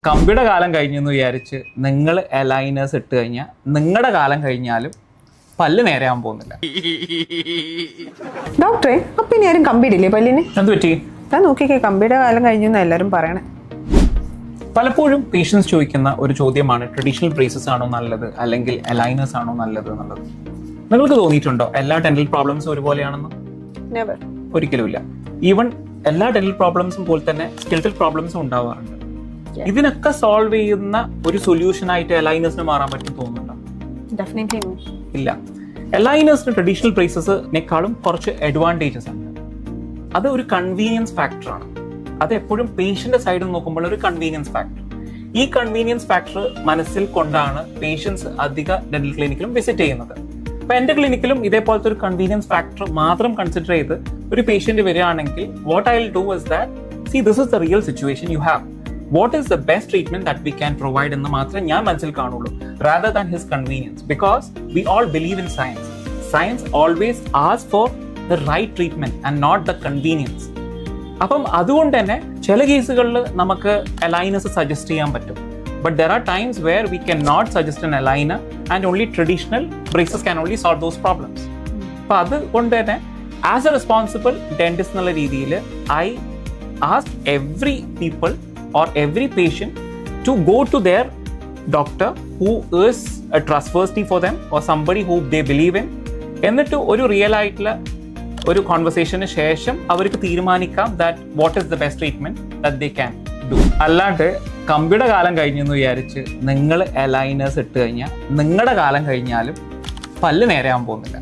കമ്പിയുടെ കാലം കഴിഞ്ഞെന്ന് വിചാരിച്ച് നിങ്ങൾ അലൈനേഴ്സ് ഇട്ട് കഴിഞ്ഞാൽ നിങ്ങളുടെ കാലം കഴിഞ്ഞാലും പല്ല് നേരെയാവാൻ പോകുന്നില്ല. ഡോക്ടറെ അപ്പൊ ഇനി ആരും കമ്പിയിടില്ലേ പല്ലിന്? എന്ത് പറ്റി? ഞാൻ നോക്കിക്കേ, കമ്പിയുടെ കാലം കഴിഞ്ഞു എന്ന് എല്ലാവരും പറയണേ. പലപ്പോഴും പേഷ്യൻസ് ചോദിക്കുന്ന ഒരു ചോദ്യമാണ്, ട്രഡീഷണൽ ബ്രേസസ് ആണോ നല്ലത് അല്ലെങ്കിൽ അലൈനേഴ്സ് ആണോ നല്ലത് എന്നുള്ളത്. നിങ്ങൾക്ക് തോന്നിയിട്ടുണ്ടോ എല്ലാ ഡെന്റൽ പ്രോബ്ലംസും ഒരുപോലെയാണെന്ന്? നെവർ. ഒരിക്കലുമില്ല. ഈവൻ എല്ലാ ഡെന്റൽ പ്രോബ്ലംസും പോലെ തന്നെ സ്കെൽറ്റൽ പ്രോബ്ലംസും ഉണ്ടാവാറുണ്ട്. ഇതിനൊക്കെ സോൾവ് ചെയ്യുന്ന ഒരു സൊല്യൂഷൻ ആയിട്ട് അലൈനേഴ്സിന് മാറാൻ പറ്റും തോന്നുന്നുണ്ടോ? Definitely no. ഇല്ല. അലൈനേഴ്സിന് ട്രഡീഷണൽ ബ്രേസസിനേക്കാളും കുറച്ച് അഡ്വാൻറ്റേജസ് ഉണ്ട്. അത് ഒരു കൺവീനിയൻസ് ഫാക്ടറാണ്. അത് എപ്പോഴും പേഷ്യന്റ് സൈഡിൽ നോക്കുമ്പോൾ ഒരു കൺവീനിയൻസ് ഫാക്ടർ. ഈ കൺവീനിയൻസ് ഫാക്ടർ മനസ്സിൽ കൊണ്ടാണ് പേഷ്യൻസ് അധിക ഡെന്റൽ ക്ലിനിക്കിലും വിസിറ്റ് ചെയ്യുന്നത്. അപ്പൊ എന്റെ ക്ലിനിക്കിലും ഇതേപോലത്തെ ഒരു കൺവീനിയൻസ് ഫാക്ടർ മാത്രം കൺസിഡർ ചെയ്ത് ഒരു പേഷ്യന്റ് വരികയാണെങ്കിൽ what I will do is that, see this is the real situation you have, what is the best treatment that we can provide എന്ന് മാത്രമേ ഞാൻ മനസ്സിൽ കാണുള്ളൂ, rather than his convenience, because we all believe in science. Science always asks for the right treatment and not the convenience. അപ്പം അതുകൊണ്ട് തന്നെ ചില കേസുകളിൽ നമുക്ക് അലൈനേഴ്സ് സജസ്റ്റ് ചെയ്യാൻ പറ്റും. But there are times where we cannot suggest an aligner and only traditional braces can only solve those problems. അപ്പം അതുകൊണ്ട് തന്നെ ആസ് എ റെസ്പോൺസിബിൾ ഡെന്റിസ്റ്റ് എന്നുള്ള രീതിയിൽ I ask every people or every patient to go to their doctor who is a trustworthy for them or somebody who they believe in. എന്നിട്ട് ഒരു real ആയിട്ടുള്ള ഒരു കോൺവെർസേഷന് ശേഷം അവർക്ക് തീരുമാനിക്കാം that what is the best treatment that they can do. അല്ലാണ്ട് കമ്പിയുടെ കാലം കഴിഞ്ഞെന്ന് വിചാരിച്ച് നിങ്ങൾ അലൈനേഴ്സ് ഇട്ട് കഴിഞ്ഞാൽ നിങ്ങളുടെ കാലം കഴിഞ്ഞാലും പല്ല് നേരെയാവാൻ പോകുന്നില്ല.